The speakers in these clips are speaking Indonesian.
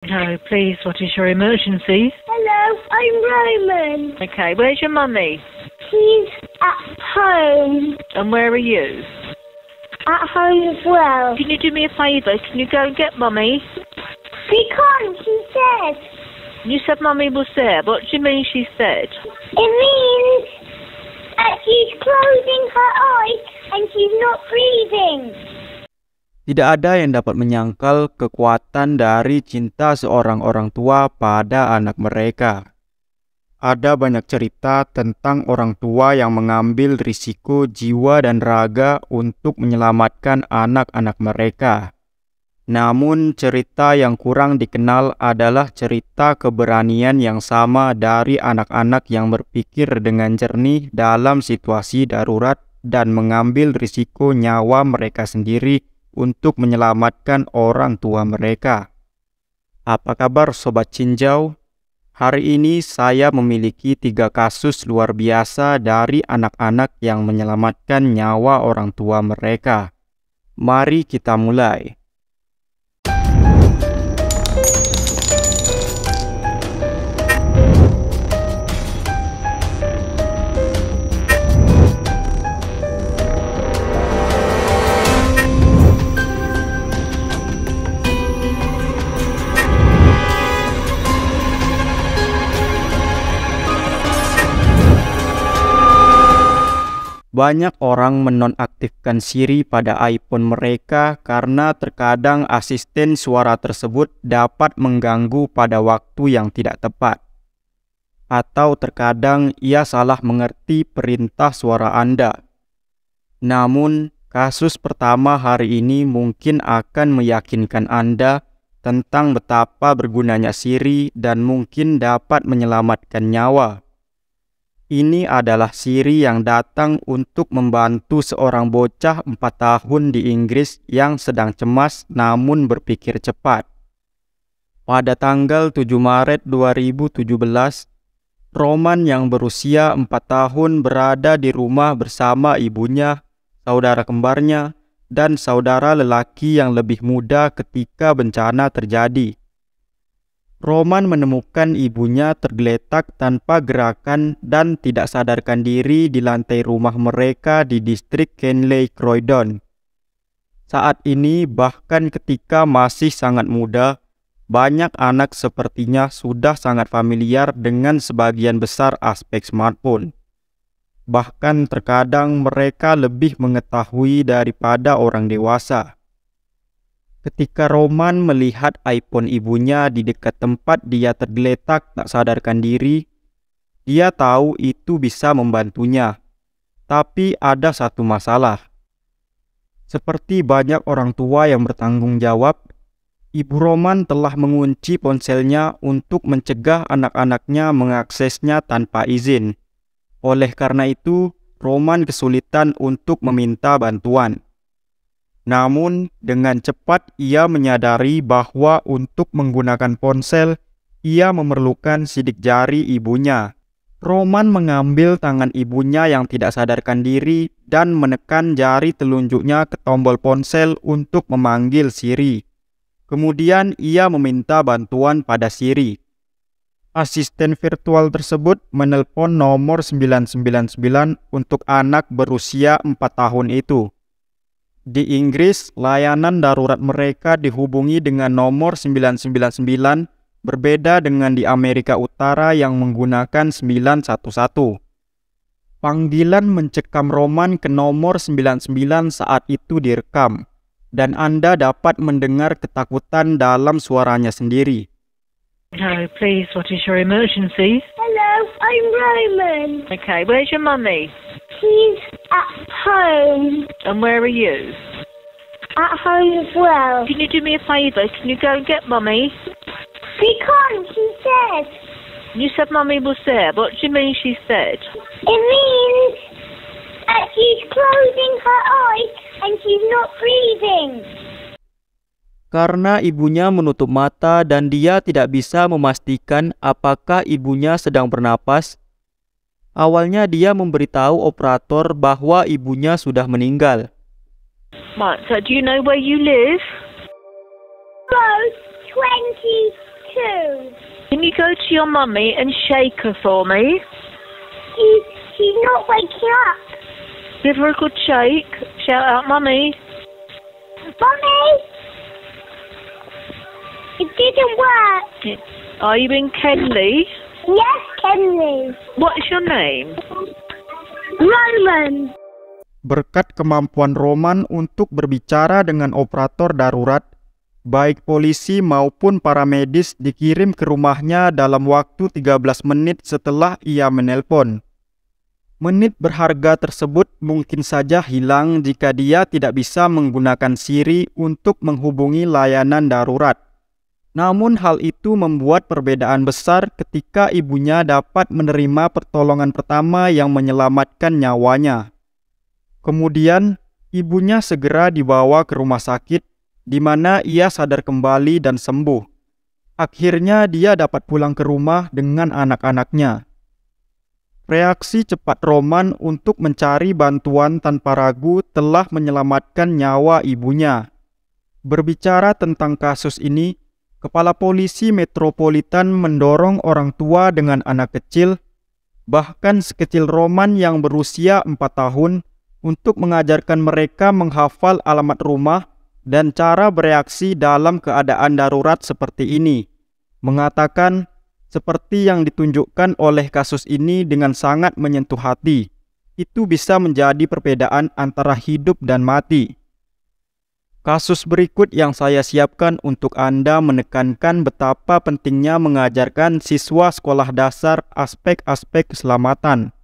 No, please, what is your emergency? Hello, I'm Roman. Okay, where's your mummy? She's at home. And where are you? At home as well. Can you do me a favour? Can you go and get mummy? We can't, she said. You said mummy was there. What do you mean she said? It means that she's closing her eyes and she's not breathing. Tidak ada yang dapat menyangkal kekuatan dari cinta seorang orang tua pada anak mereka. Ada banyak cerita tentang orang tua yang mengambil risiko jiwa dan raga untuk menyelamatkan anak-anak mereka. Namun cerita yang kurang dikenal adalah cerita keberanian yang sama dari anak-anak yang berpikir dengan jernih dalam situasi darurat dan mengambil risiko nyawa mereka sendiri untuk menyelamatkan orang tua mereka. Apa kabar Sobat Cinjau? Hari ini saya memiliki 3 kasus luar biasa dari anak-anak yang menyelamatkan nyawa orang tua mereka. Mari kita mulai. Banyak orang menonaktifkan Siri pada iPhone mereka karena terkadang asisten suara tersebut dapat mengganggu pada waktu yang tidak tepat. Atau terkadang ia salah mengerti perintah suara Anda. Namun, kasus pertama hari ini mungkin akan meyakinkan Anda tentang betapa bergunanya Siri dan mungkin dapat menyelamatkan nyawa. Ini adalah Siri yang datang untuk membantu seorang bocah 4 tahun di Inggris yang sedang cemas namun berpikir cepat. Pada tanggal 7 Maret 2017, Roman yang berusia 4 tahun berada di rumah bersama ibunya, saudara kembarnya, dan saudara lelaki yang lebih muda ketika bencana terjadi. Roman menemukan ibunya tergeletak tanpa gerakan dan tidak sadarkan diri di lantai rumah mereka di distrik Kenley, Croydon. Saat ini, bahkan ketika masih sangat muda, banyak anak sepertinya sudah sangat familiar dengan sebagian besar aspek smartphone. Bahkan terkadang mereka lebih mengetahui daripada orang dewasa. Ketika Roman melihat iPhone ibunya di dekat tempat dia tergeletak tak sadarkan diri, dia tahu itu bisa membantunya. Tapi ada satu masalah. Seperti banyak orang tua yang bertanggung jawab, ibu Roman telah mengunci ponselnya untuk mencegah anak-anaknya mengaksesnya tanpa izin. Oleh karena itu, Roman kesulitan untuk meminta bantuan. Namun, dengan cepat ia menyadari bahwa untuk menggunakan ponsel, ia memerlukan sidik jari ibunya. Roman mengambil tangan ibunya yang tidak sadarkan diri dan menekan jari telunjuknya ke tombol ponsel untuk memanggil Siri. Kemudian ia meminta bantuan pada Siri. Asisten virtual tersebut menelpon nomor 999 untuk anak berusia 4 tahun itu. Di Inggris, layanan darurat mereka dihubungi dengan nomor 999, berbeda dengan di Amerika Utara yang menggunakan 911. Panggilan mencekam Roman ke nomor 99 saat itu direkam, dan Anda dapat mendengar ketakutan dalam suaranya sendiri. No, please, what is your emergency? Hello, I'm Roman. Okay, where's your mummy? She's at home. And where are you? At home as well. Can you do me a favour? Can you go and get mummy? We can't, she said. You said mummy was there. What do you mean she said? It means that she's closing her eyes and she's not breathing. Karena ibunya menutup mata dan dia tidak bisa memastikan apakah ibunya sedang bernapas, awalnya dia memberitahu operator bahwa ibunya sudah meninggal. Right, so do you know where you live? Road 20 Can you go to your mummy and shake her for me? She's not waking up. Give her a good shake. Shout out, Mummy. Mummy! It didn't work. Are you in Kenley? Yes, Kenley. What's your name? Roman. Berkat kemampuan Roman untuk berbicara dengan operator darurat, baik polisi maupun paramedis dikirim ke rumahnya dalam waktu 13 menit setelah ia menelpon. Menit berharga tersebut mungkin saja hilang jika dia tidak bisa menggunakan Siri untuk menghubungi layanan darurat. Namun hal itu membuat perbedaan besar ketika ibunya dapat menerima pertolongan pertama yang menyelamatkan nyawanya. Kemudian, ibunya segera dibawa ke rumah sakit, di mana ia sadar kembali dan sembuh. Akhirnya dia dapat pulang ke rumah dengan anak-anaknya. Reaksi cepat Roman untuk mencari bantuan tanpa ragu telah menyelamatkan nyawa ibunya. Berbicara tentang kasus ini, Kepala Polisi Metropolitan mendorong orang tua dengan anak kecil, bahkan sekecil Roman yang berusia 4 tahun, untuk mengajarkan mereka menghafal alamat rumah dan cara bereaksi dalam keadaan darurat seperti ini. Mengatakan, seperti yang ditunjukkan oleh kasus ini dengan sangat menyentuh hati, itu bisa menjadi perbedaan antara hidup dan mati. Kasus berikut yang saya siapkan untuk Anda menekankan betapa pentingnya mengajarkan siswa sekolah dasar aspek-aspek keselamatan.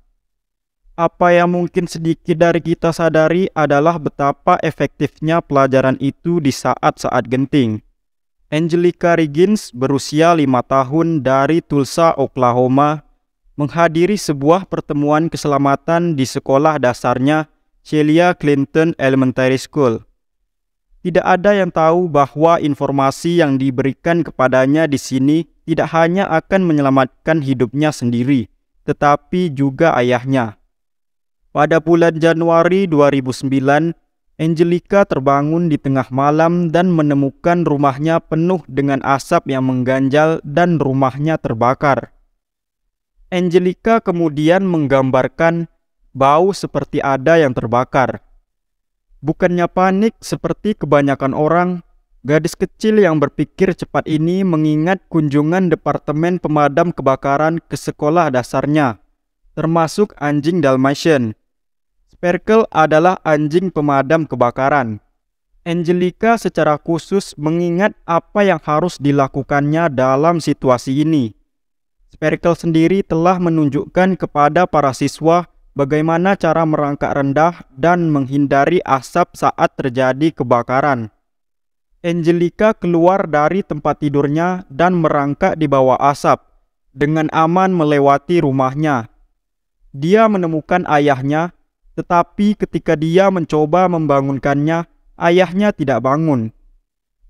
Apa yang mungkin sedikit dari kita sadari adalah betapa efektifnya pelajaran itu di saat-saat genting. Angelica Riggins berusia 5 tahun dari Tulsa, Oklahoma, menghadiri sebuah pertemuan keselamatan di sekolah dasarnya Celia Clinton Elementary School. Tidak ada yang tahu bahwa informasi yang diberikan kepadanya di sini tidak hanya akan menyelamatkan hidupnya sendiri, tetapi juga ayahnya. Pada bulan Januari 2009, Angelica terbangun di tengah malam dan menemukan rumahnya penuh dengan asap yang mengganjal dan rumahnya terbakar. Angelica kemudian menggambarkan bau seperti ada yang terbakar. Bukannya panik seperti kebanyakan orang, gadis kecil yang berpikir cepat ini mengingat kunjungan Departemen Pemadam Kebakaran ke sekolah dasarnya, termasuk anjing Dalmatian. Sparkle adalah anjing pemadam kebakaran. Angelica secara khusus mengingat apa yang harus dilakukannya dalam situasi ini. Sparkle sendiri telah menunjukkan kepada para siswa bagaimana cara merangkak rendah dan menghindari asap saat terjadi kebakaran. Angelica keluar dari tempat tidurnya dan merangkak di bawah asap, dengan aman melewati rumahnya. Dia menemukan ayahnya, tetapi ketika dia mencoba membangunkannya, ayahnya tidak bangun.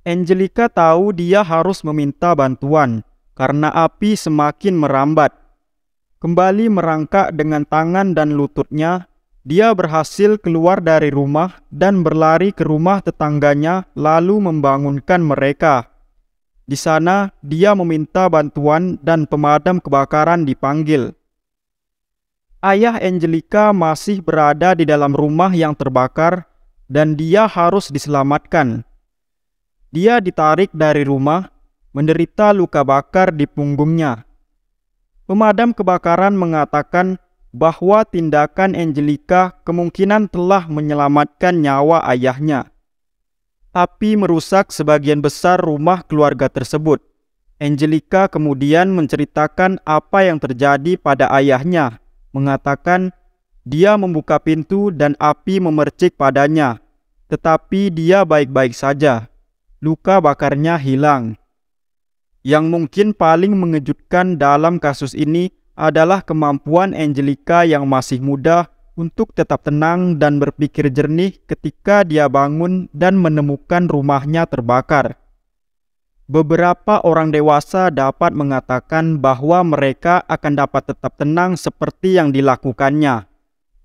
Angelica tahu dia harus meminta bantuan, karena api semakin merambat. Kembali merangkak dengan tangan dan lututnya, dia berhasil keluar dari rumah dan berlari ke rumah tetangganya lalu membangunkan mereka. Di sana, dia meminta bantuan dan pemadam kebakaran dipanggil. Ayah Angelica masih berada di dalam rumah yang terbakar dan dia harus diselamatkan. Dia ditarik dari rumah, menderita luka bakar di punggungnya. Pemadam kebakaran mengatakan bahwa tindakan Angelica kemungkinan telah menyelamatkan nyawa ayahnya, tapi merusak sebagian besar rumah keluarga tersebut. Angelica kemudian menceritakan apa yang terjadi pada ayahnya, mengatakan dia membuka pintu dan api memercik padanya, tetapi dia baik-baik saja. Luka bakarnya hilang. Yang mungkin paling mengejutkan dalam kasus ini adalah kemampuan Angelica yang masih muda untuk tetap tenang dan berpikir jernih ketika dia bangun dan menemukan rumahnya terbakar. Beberapa orang dewasa dapat mengatakan bahwa mereka akan dapat tetap tenang seperti yang dilakukannya.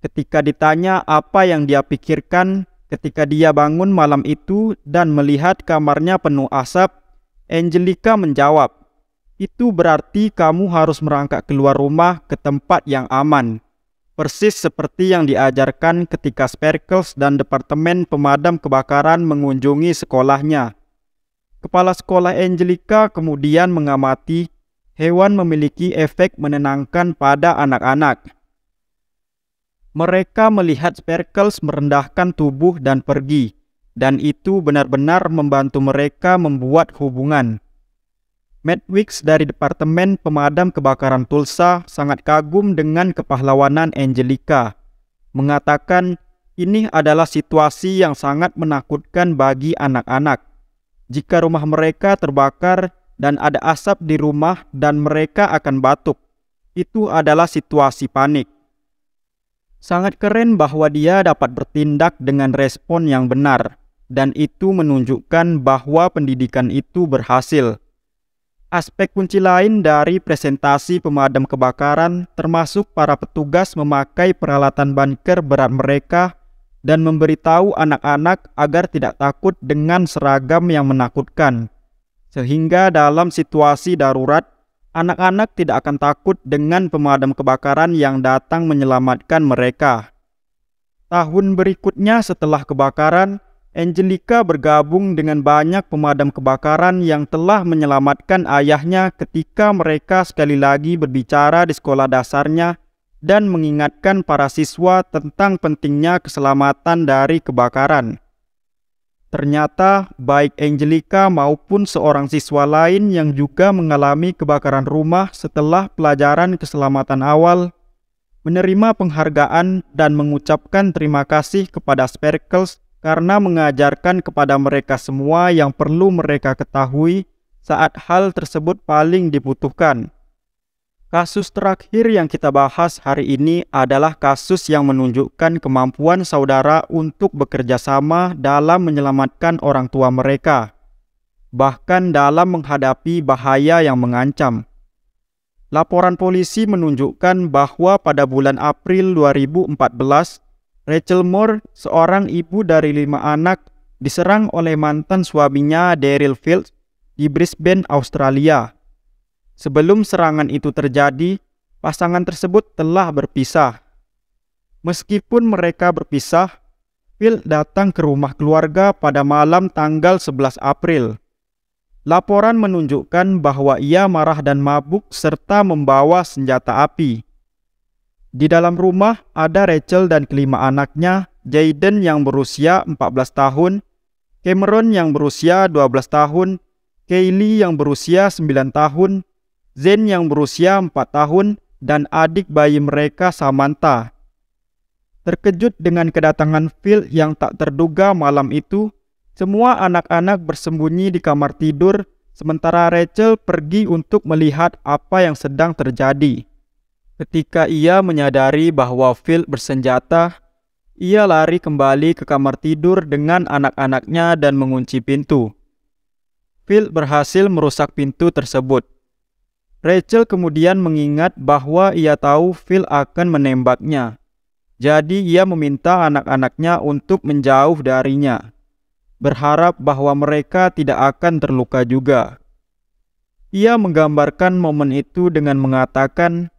Ketika ditanya apa yang dia pikirkan ketika dia bangun malam itu dan melihat kamarnya penuh asap, Angelica menjawab, Itu berarti kamu harus merangkak keluar rumah ke tempat yang aman. Persis seperti yang diajarkan ketika Sparkles dan Departemen Pemadam Kebakaran mengunjungi sekolahnya. Kepala sekolah Angelica kemudian mengamati hewan memiliki efek menenangkan pada anak-anak. Mereka melihat Sparkles merendahkan tubuh dan pergi, dan itu benar-benar membantu mereka membuat hubungan. Matt Weeks dari Departemen Pemadam Kebakaran Tulsa sangat kagum dengan kepahlawanan Angelica, mengatakan ini adalah situasi yang sangat menakutkan bagi anak-anak. Jika rumah mereka terbakar dan ada asap di rumah dan mereka akan batuk, itu adalah situasi panik. Sangat keren bahwa dia dapat bertindak dengan respon yang benar, dan itu menunjukkan bahwa pendidikan itu berhasil. Aspek kunci lain dari presentasi pemadam kebakaran termasuk para petugas memakai peralatan bunker berat mereka dan memberitahu anak-anak agar tidak takut dengan seragam yang menakutkan. Sehingga dalam situasi darurat, anak-anak tidak akan takut dengan pemadam kebakaran yang datang menyelamatkan mereka. Tahun berikutnya setelah kebakaran, Angelica bergabung dengan banyak pemadam kebakaran yang telah menyelamatkan ayahnya ketika mereka sekali lagi berbicara di sekolah dasarnya dan mengingatkan para siswa tentang pentingnya keselamatan dari kebakaran. Ternyata baik Angelica maupun seorang siswa lain yang juga mengalami kebakaran rumah setelah pelajaran keselamatan awal menerima penghargaan dan mengucapkan terima kasih kepada Sparkles karena mengajarkan kepada mereka semua yang perlu mereka ketahui saat hal tersebut paling dibutuhkan. Kasus terakhir yang kita bahas hari ini adalah kasus yang menunjukkan kemampuan saudara untuk bekerja sama dalam menyelamatkan orang tua mereka, bahkan dalam menghadapi bahaya yang mengancam. Laporan polisi menunjukkan bahwa pada bulan April 2014, Rachel Moore, seorang ibu dari 5 anak, diserang oleh mantan suaminya Daryl Fields di Brisbane, Australia. Sebelum serangan itu terjadi, pasangan tersebut telah berpisah. Meskipun mereka berpisah, Fields datang ke rumah keluarga pada malam tanggal 11 April. Laporan menunjukkan bahwa ia marah dan mabuk serta membawa senjata api. Di dalam rumah ada Rachel dan kelima anaknya, Jayden yang berusia 14 tahun, Cameron yang berusia 12 tahun, Kaylee yang berusia 9 tahun, Zen yang berusia 4 tahun, dan adik bayi mereka Samantha. Terkejut dengan kedatangan Phil yang tak terduga malam itu, semua anak-anak bersembunyi di kamar tidur, sementara Rachel pergi untuk melihat apa yang sedang terjadi. Ketika ia menyadari bahwa Phil bersenjata, ia lari kembali ke kamar tidur dengan anak-anaknya dan mengunci pintu. Phil berhasil merusak pintu tersebut. Rachel kemudian mengingat bahwa ia tahu Phil akan menembaknya. Jadi ia meminta anak-anaknya untuk menjauh darinya, berharap bahwa mereka tidak akan terluka juga. Ia menggambarkan momen itu dengan mengatakan,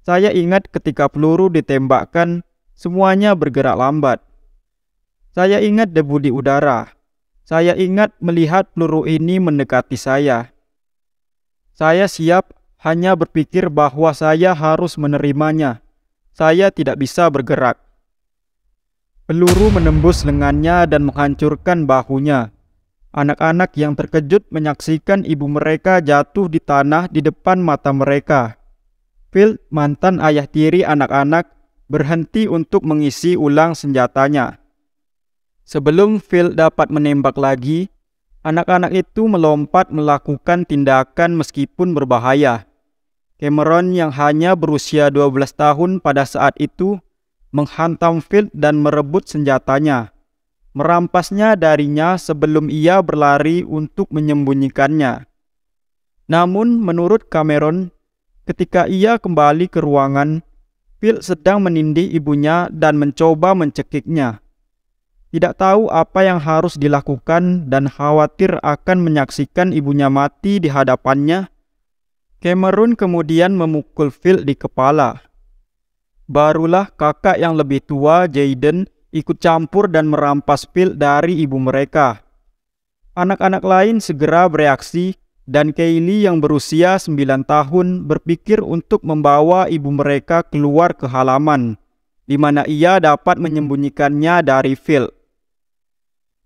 "Saya ingat ketika peluru ditembakkan, semuanya bergerak lambat. Saya ingat debu di udara. Saya ingat melihat peluru ini mendekati saya. Saya siap, hanya berpikir bahwa saya harus menerimanya. Saya tidak bisa bergerak." Peluru menembus lengannya dan menghancurkan bahunya. Anak-anak yang terkejut menyaksikan ibu mereka jatuh di tanah di depan mata mereka. Phil, mantan ayah tiri anak-anak, berhenti untuk mengisi ulang senjatanya. Sebelum Phil dapat menembak lagi, anak-anak itu melompat melakukan tindakan meskipun berbahaya. Cameron yang hanya berusia 12 tahun pada saat itu menghantam Phil dan merebut senjatanya, merampasnya darinya sebelum ia berlari untuk menyembunyikannya. Namun menurut Cameron, ketika ia kembali ke ruangan, Phil sedang menindih ibunya dan mencoba mencekiknya. Tidak tahu apa yang harus dilakukan dan khawatir akan menyaksikan ibunya mati di hadapannya, Cameron kemudian memukul Phil di kepala. Barulah kakak yang lebih tua, Jayden, ikut campur dan merampas Phil dari ibu mereka. Anak-anak lain segera bereaksi dan Kaylee yang berusia 9 tahun berpikir untuk membawa ibu mereka keluar ke halaman, di mana ia dapat menyembunyikannya dari Phil.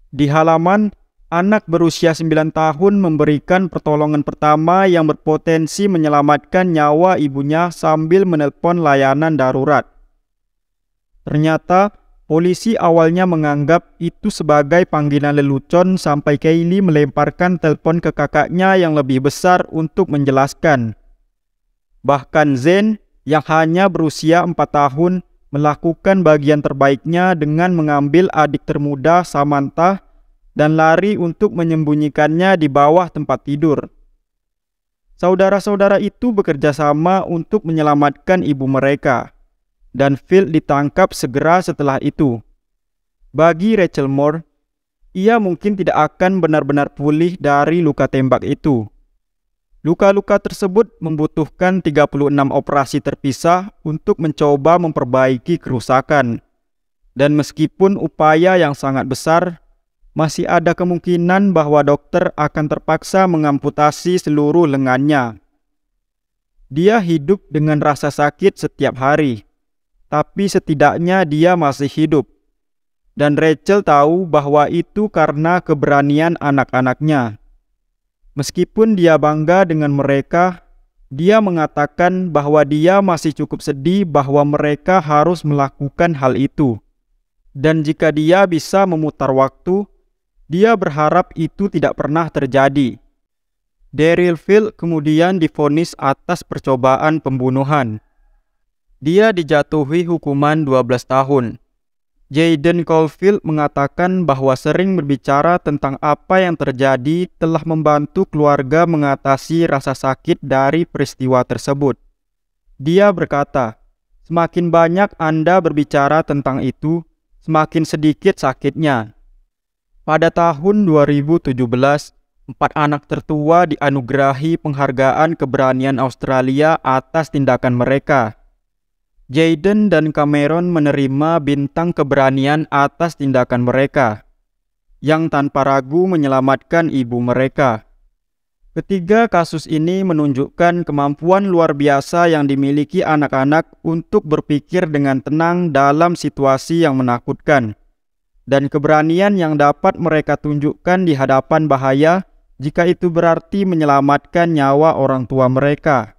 Di halaman, anak berusia 9 tahun memberikan pertolongan pertama yang berpotensi menyelamatkan nyawa ibunya sambil menelpon layanan darurat. Ternyata, polisi awalnya menganggap itu sebagai panggilan lelucon sampai Kaylee melemparkan telepon ke kakaknya yang lebih besar untuk menjelaskan. Bahkan Zane yang hanya berusia 4 tahun melakukan bagian terbaiknya dengan mengambil adik termuda Samantha dan lari untuk menyembunyikannya di bawah tempat tidur. Saudara-saudara itu bekerja sama untuk menyelamatkan ibu mereka, dan Phil ditangkap segera setelah itu. Bagi Rachel Moore, ia mungkin tidak akan benar-benar pulih dari luka tembak itu. Luka-luka tersebut membutuhkan 36 operasi terpisah untuk mencoba memperbaiki kerusakan. Dan meskipun upaya yang sangat besar, masih ada kemungkinan bahwa dokter akan terpaksa mengamputasi seluruh lengannya. Dia hidup dengan rasa sakit setiap hari, tapi setidaknya dia masih hidup. Dan Rachel tahu bahwa itu karena keberanian anak-anaknya. Meskipun dia bangga dengan mereka, dia mengatakan bahwa dia masih cukup sedih bahwa mereka harus melakukan hal itu. Dan jika dia bisa memutar waktu, dia berharap itu tidak pernah terjadi. Daryl Phil kemudian divonis atas percobaan pembunuhan. Dia dijatuhi hukuman 12 tahun. Jayden Caulfield mengatakan bahwa sering berbicara tentang apa yang terjadi telah membantu keluarga mengatasi rasa sakit dari peristiwa tersebut. Dia berkata, "Semakin banyak Anda berbicara tentang itu, semakin sedikit sakitnya." Pada tahun 2017, 4 anak tertua dianugerahi penghargaan keberanian Australia atas tindakan mereka. Jayden dan Cameron menerima bintang keberanian atas tindakan mereka, yang tanpa ragu menyelamatkan ibu mereka. Ketiga kasus ini menunjukkan kemampuan luar biasa yang dimiliki anak-anak untuk berpikir dengan tenang dalam situasi yang menakutkan, dan keberanian yang dapat mereka tunjukkan di hadapan bahaya jika itu berarti menyelamatkan nyawa orang tua mereka.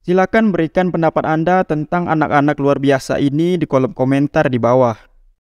Silakan berikan pendapat Anda tentang anak-anak luar biasa ini di kolom komentar di bawah.